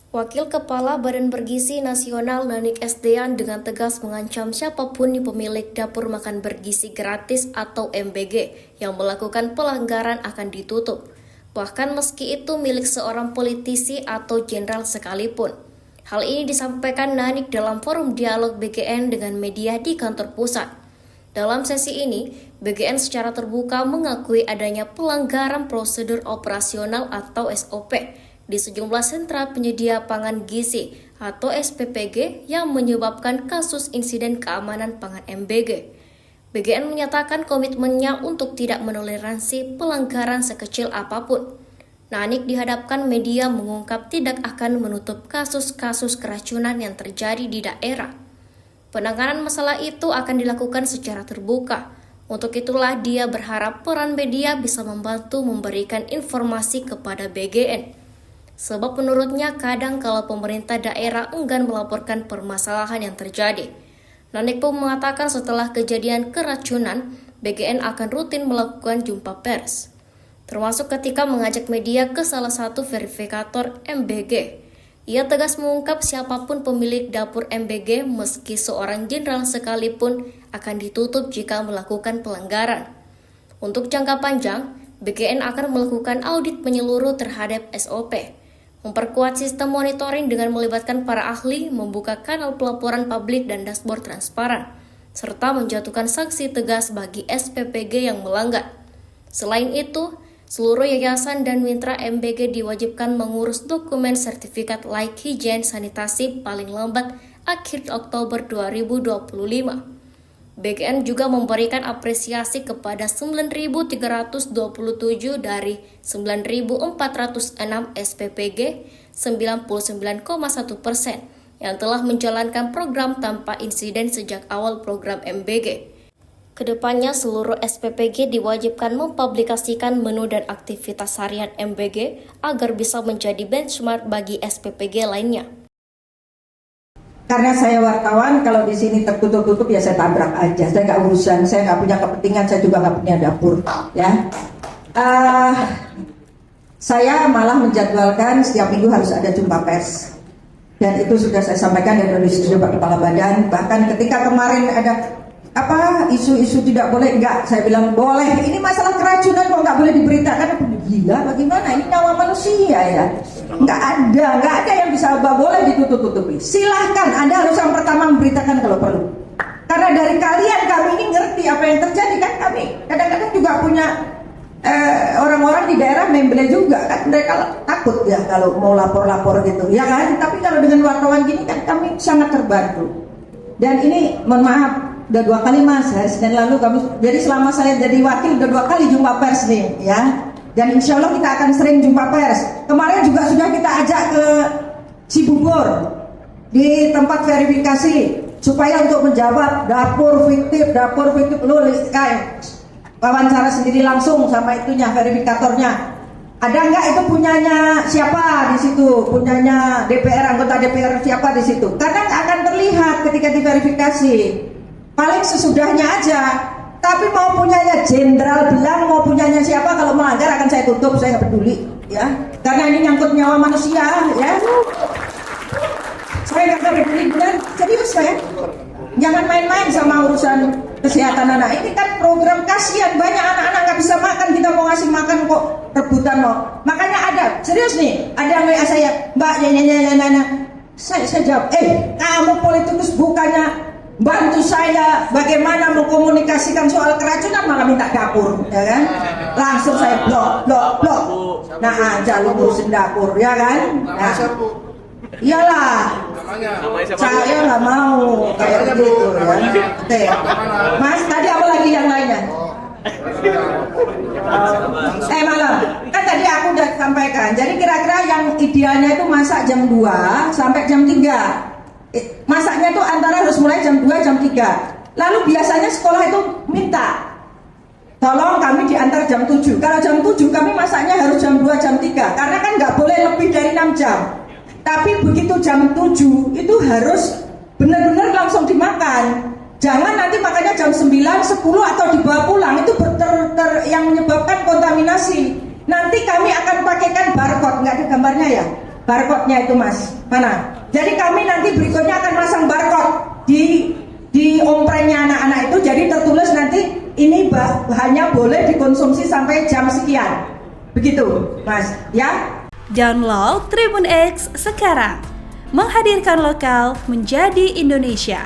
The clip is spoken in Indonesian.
Wakil Kepala Badan Bergizi Nasional Nanik Sdean dengan tegas mengancam siapapun pemilik dapur makan bergizi gratis atau MBG yang melakukan pelanggaran akan ditutup. Bahkan meski itu milik seorang politisi atau jenderal sekalipun. Hal ini disampaikan Nanik dalam forum dialog BGN dengan media di kantor pusat. Dalam sesi ini, BGN secara terbuka mengakui adanya pelanggaran prosedur operasional atau SOP di sejumlah sentra penyedia pangan gizi atau SPPG yang menyebabkan kasus insiden keamanan pangan MBG. BGN menyatakan komitmennya untuk tidak menoleransi pelanggaran sekecil apapun. Nanik dihadapkan media mengungkap tidak akan menutup kasus-kasus keracunan yang terjadi di daerah. Penanganan masalah itu akan dilakukan secara terbuka. Untuk itulah dia berharap peran media bisa membantu memberikan informasi kepada BGN. Sebab menurutnya kadang kalau pemerintah daerah enggan melaporkan permasalahan yang terjadi. Nanik pun mengatakan setelah kejadian keracunan, BGN akan rutin melakukan jumpa pers. Termasuk ketika mengajak media ke salah satu verifikator MBG. Ia tegas mengungkap siapapun pemilik dapur MBG meski seorang jenderal sekalipun akan ditutup jika melakukan pelanggaran. Untuk jangka panjang, BGN akan melakukan audit menyeluruh terhadap SOP. Memperkuat sistem monitoring dengan melibatkan para ahli, membuka kanal pelaporan publik dan dashboard transparan, serta menjatuhkan sanksi tegas bagi SPPG yang melanggar. Selain itu, seluruh yayasan dan mitra MBG diwajibkan mengurus dokumen sertifikat layak higien sanitasi paling lambat akhir Oktober 2025. BGN juga memberikan apresiasi kepada 9.327 dari 9.406 SPPG, 99,1% yang telah menjalankan program tanpa insiden sejak awal program MBG. Kedepannya seluruh SPPG diwajibkan mempublikasikan menu dan aktivitas harian MBG agar bisa menjadi benchmark bagi SPPG lainnya. Karena saya wartawan, kalau di sini tertutup-tutup ya saya tabrak aja. Saya nggak urusan, saya nggak punya kepentingan, saya juga nggak punya dapur. Ya, saya malah menjadwalkan setiap minggu harus ada jumpa pers. Dan itu sudah saya sampaikan dari studio Pak Kepala Badan. Bahkan ketika kemarin ada isu-isu tidak boleh, enggak, saya bilang boleh. Ini masalah keracunan kok nggak boleh diberitakan? Gila, bagaimana? Ini nyawa manusia ya. Nggak ada yang bisa boleh ditutup-tutupi. Silahkan, Anda harus yang pertama memberitakan kalau perlu. Karena dari kalian kami ini ngerti apa yang terjadi kan. Kami kadang-kadang juga punya orang-orang di daerah membeli juga kan. Mereka takut ya kalau mau lapor-lapor gitu, ya kan. Tapi kalau dengan wartawan gini kan kami sangat terbantu. Dan ini mohon maaf, udah 2 kali Mas, Senin lalu kami, jadi selama saya jadi wakil udah 2 kali jumpa pers nih ya. Dan insya Allah kita akan sering jumpa pers. Kemarin juga sudah kita ajak ke Cibubur di tempat verifikasi supaya untuk menjawab dapur fiktif lu kayak wawancara sendiri langsung sama itunya verifikatornya. Ada nggak itu punyanya siapa di situ? Punyanya DPR, anggota DPR siapa di situ? Kadang akan terlihat ketika diverifikasi. Paling sesudahnya aja. Tapi mau punyanya jenderal bilang, mau punyanya siapa, kalau melanggar akan saya tutup, saya nggak peduli, ya. Karena ini nyangkut nyawa manusia, ya. Saya nggak peduli, benar. Serius saya. Jangan main-main sama urusan kesehatan anak. Ini kan program kasihan, banyak anak-anak nggak bisa makan, kita mau ngasih makan kok rebutan loh. Makanya ada, serius nih, ada yang WA saya, Mbak, saya jawab, kamu politikus bukannya bantu saya bagaimana mengkomunikasikan soal keracunan malah minta dapur, ya kan? Langsung saya blok. Nah, aja lu ngurusin dapur, ya kan? Nah, iyalah, saya nggak mau kayak gitu, ya. Oke, Mas, tadi apa lagi yang lainnya? Malam, kan tadi aku udah sampaikan. Jadi kira-kira yang idealnya itu masak jam 2 sampai jam 3. Masaknya itu antara harus mulai jam 2, jam 3. Lalu biasanya sekolah itu minta tolong kami diantar jam 7. Kalau jam 7 kami masaknya harus jam 2, jam 3. Karena kan nggak boleh lebih dari 6 jam. Tapi begitu jam 7 itu harus benar-benar langsung dimakan. Jangan nanti makannya jam 9, 10 atau dibawa pulang. Itu yang menyebabkan kontaminasi. Nanti kami akan pakaikan barcode, nggak ada gambarnya ya. barcode-nya itu Mas. Mana? Jadi kami nanti berikutnya akan masang barcode di omprenya anak-anak itu, jadi tertulis nanti ini hanya boleh dikonsumsi sampai jam sekian. Begitu, Mas, ya. Download Tribun X sekarang. Menghadirkan lokal menjadi Indonesia.